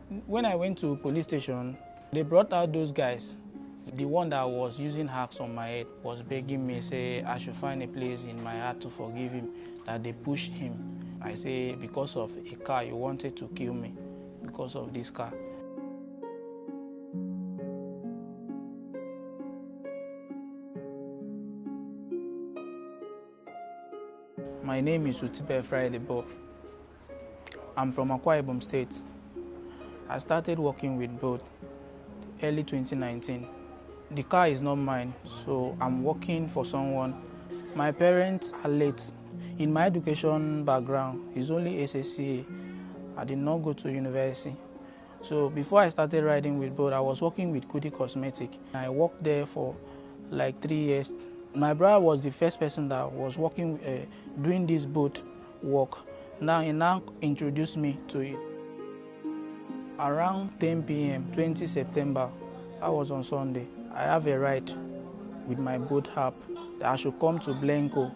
When I went to police station, they brought out those guys. The one that was using hacks on my head was begging me, say I should find a place in my heart to forgive him, that they pushed him. I say, because of a car, you wanted to kill me, because of this car. My name is Utipe Friday Bob. I'm from Akwa Ibom State. I started working with boat early 2019. The car is not mine, so I'm working for someone. My parents are late. In my education background, it's only SSCA. I did not go to university. So before I started riding with boat, I was working with Kuti Cosmetic. I worked there for like 3 years. My brother was the first person that was working, doing this boat work. Now he introduced me to it. Around 10 p.m., 20 September, I was on Sunday. I have a ride with my boat app that I should come to Blenko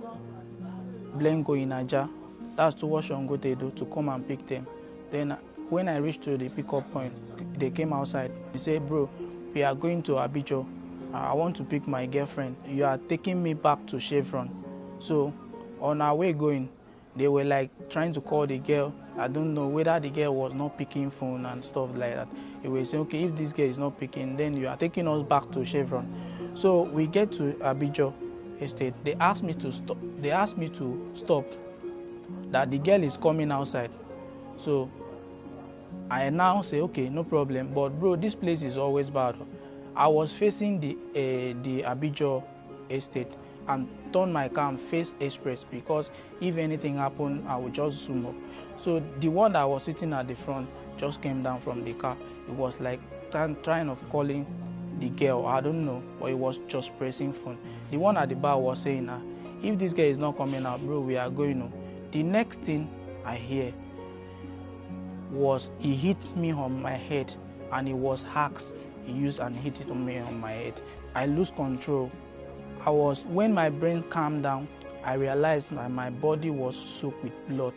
in Aja. That's towards Shongotedo, to come and pick them. Then when I reached to the pickup point, they came outside. They said, bro, we are going to Abijo. I want to pick my girlfriend. You are taking me back to Chevron. So on our way going, they were like trying to call the girl. I don't know whether the girl was not picking phone and stuff like that. They were saying, okay, if this girl is not picking, then you are taking us back to Chevron. So we get to Abijo Estate. They asked me to stop. That the girl is coming outside. So I now say, okay, no problem. But bro, this place is always bad. I was facing the Abijo Estate and turn my car and face express, because if anything happened, I would just zoom up. So the one that was sitting at the front just came down from the car. It was like trying of calling the girl, I don't know, but it was just pressing phone. The one at the bar was saying, if this girl is not coming out, bro, we are going home. The next thing I hear was he hit me on my head, and it was hacks he used and hit it on me on my head. I lose control. When my brain calmed down, I realized that my body was soaked with blood.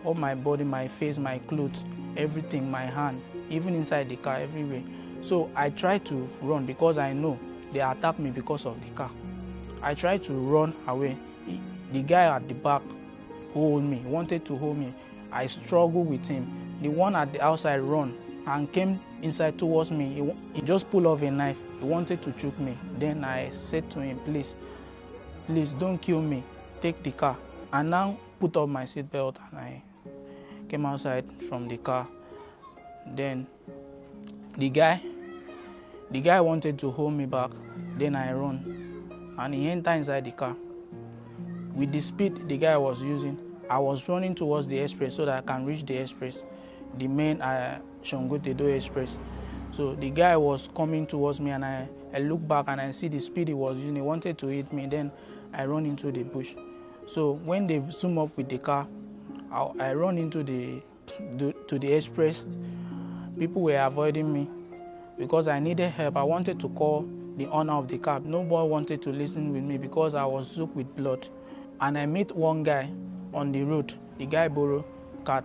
All my body, my face, my clothes, everything, my hand, even inside the car, everywhere. So I tried to run because I know they attacked me because of the car. I tried to run away. The guy at the back wanted to hold me. I struggled with him. The one at the outside ran and came inside towards me. He just pulled off a knife. He wanted to choke me. Then I said to him, please don't kill me. Take the car. I now put up my seatbelt and I came outside from the car. Then the guy wanted to hold me back. Then I run and he entered inside the car. With the speed the guy was using, I was running towards the express so that I can reach the express, the main Shongotedo Express. So the guy was coming towards me and I look back and I see the speed he was using. He wanted to hit me. Then I run into the bush. So when they zoom up with the car, I run into to the express. People were avoiding me because I needed help. I wanted to call the owner of the car. Nobody wanted to listen with me because I was soaked with blood. And I met one guy on the road. The guy borrowed a card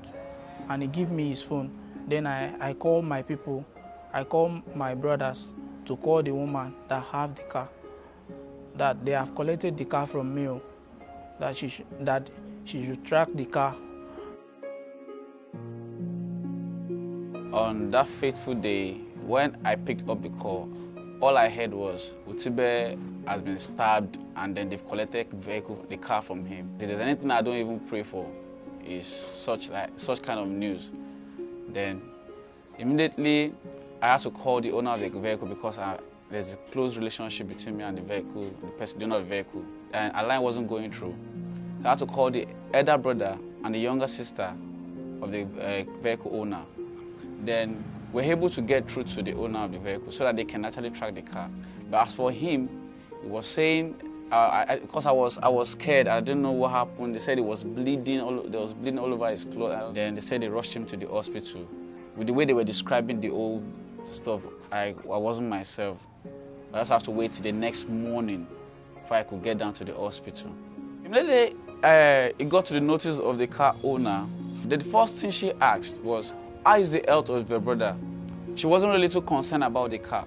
and he gave me his phone. Then I called my people. I called my brothers to call the woman that have the car, that they have collected the car from me, that she should track the car. On that fateful day, when I picked up the call, all I heard was Utibe has been stabbed and then they've collected the car from him. If there's anything I don't even pray for, is such kind of news. Then immediately I had to call the owner of the vehicle because there's a close relationship between me and the vehicle, the owner of the vehicle, and a line wasn't going through. So I had to call the elder brother and the younger sister of the vehicle owner. Then we're able to get through to the owner of the vehicle so that they can actually track the car. But as for him, he was saying, because I was scared, I didn't know what happened. They said he was bleeding, there was bleeding all over his clothes. Then they said they rushed him to the hospital. With the way they were describing the old stuff, I wasn't myself. I just have to wait till the next morning before I could get down to the hospital. Immediately, it got to the notice of the car owner. The first thing she asked was, how is the health of your brother? She wasn't really too concerned about the car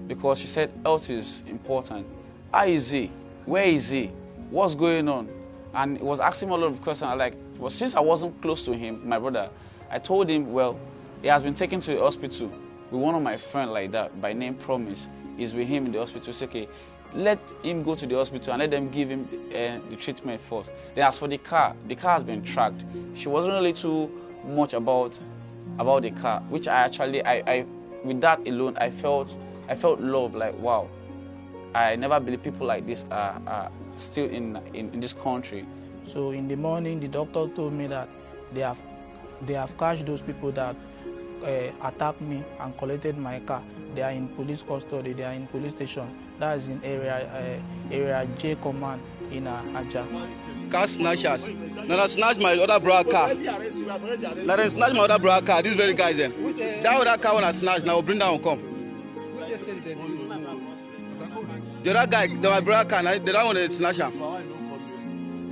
because she said health is important. How is he? Where is he? What's going on? And he was asking me a lot of questions. Well, since I wasn't close to him, my brother, I told him, well, he has been taken to the hospital with one of my friends like that, by name Promise. He's with him in the hospital. Say, okay, let him go to the hospital and let them give him the treatment first. Then as for the car has been tracked. She wasn't really too much about the car, which I with that alone, I felt love, like, wow. I never believe people like this are still in this country. So in the morning, the doctor told me that they have catched those people that attacked me and collected my car. They are in police custody. They are in police station. That is in area J command in Aja. Car snatchers. Now they snatch my other brother car. Now they snatch my other brother car. This very guys then. That other car when I snatch, now bring that one come. The other guy, my brother car, the other one they snatch him.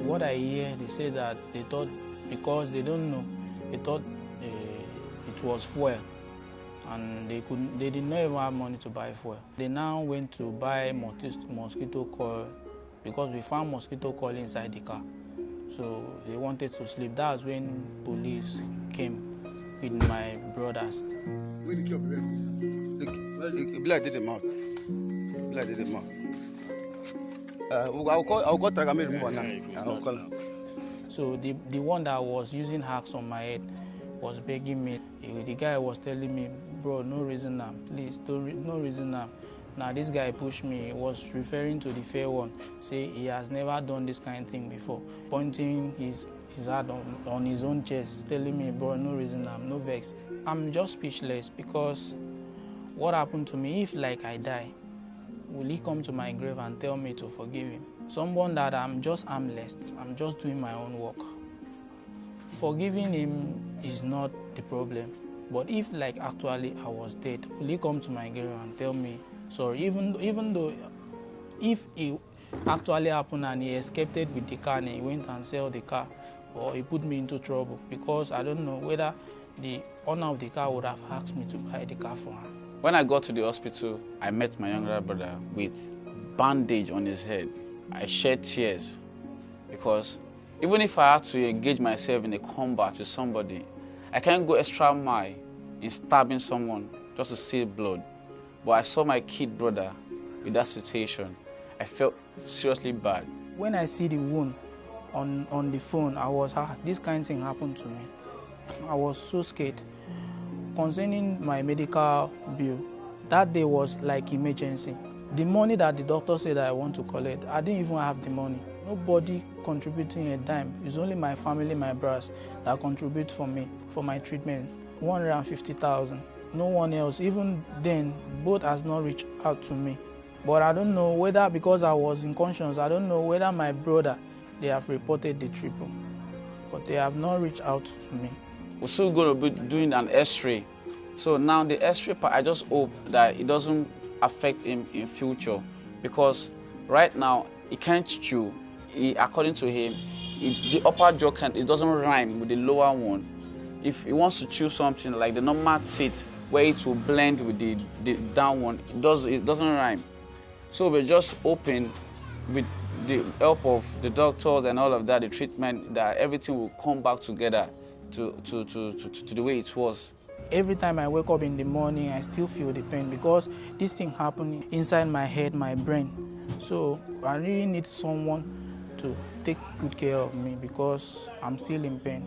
What I hear, they say that they thought, because they don't know, they thought it was fuel, and they did not even have money to buy fuel. They now went to buy mosquito coil because we found mosquito coil inside the car. So they wanted to sleep. That's when police came with my brothers. I'll call Tagame remove now. I'll call him. So the one that was using hacks on my head was begging me. The guy was telling me, bro, no reason now, please, no reason now. Now this guy pushed me. He was referring to the fair one, say he has never done this kind of thing before, pointing his hand on his own chest, telling me, bro, no reason now, no vex. I'm just speechless because what happened to me, if like I die, will he come to my grave and tell me to forgive him? Someone that I'm just harmless, I'm just doing my own work. Forgiving him is not the problem. But if like actually I was dead, will he come to my grave and tell me sorry? Even though if it actually happened and he escaped with the car and he went and sold the car, or he put me into trouble, because I don't know whether the owner of the car would have asked me to buy the car for him. When I got to the hospital, I met my younger brother with bandage on his head. I shed tears because even if I had to engage myself in a combat with somebody, I can't go extra mile in stabbing someone just to see blood. But I saw my kid brother with that situation. I felt seriously bad. When I see the wound on the phone, I was, this kind of thing happened to me. I was so scared. Concerning my medical bill, that day was like emergency. The money that the doctor said that I want to collect, I didn't even have the money. Nobody contributing a dime. It's only my family, my brothers, that contribute for me, for my treatment. 150,000. No one else. Even then, both has not reached out to me. But I don't know whether, because I was unconscious, I don't know whether my brother, they have reported the triple. But they have not reached out to me. We're still going to be doing an X-ray. So now the X-ray part, I just hope that it doesn't affect him in future, because right now he can't chew. According to him, the upper jaw it doesn't rhyme with the lower one. If he wants to chew something like the normal teeth, where it will blend with the down one, it doesn't rhyme. So we're just hoping with the help of the doctors and all of that, the treatment, that everything will come back together to the way it was. Every time I wake up in the morning, I still feel the pain because this thing happened inside my head, my brain. So I really need someone to take good care of me because I'm still in pain.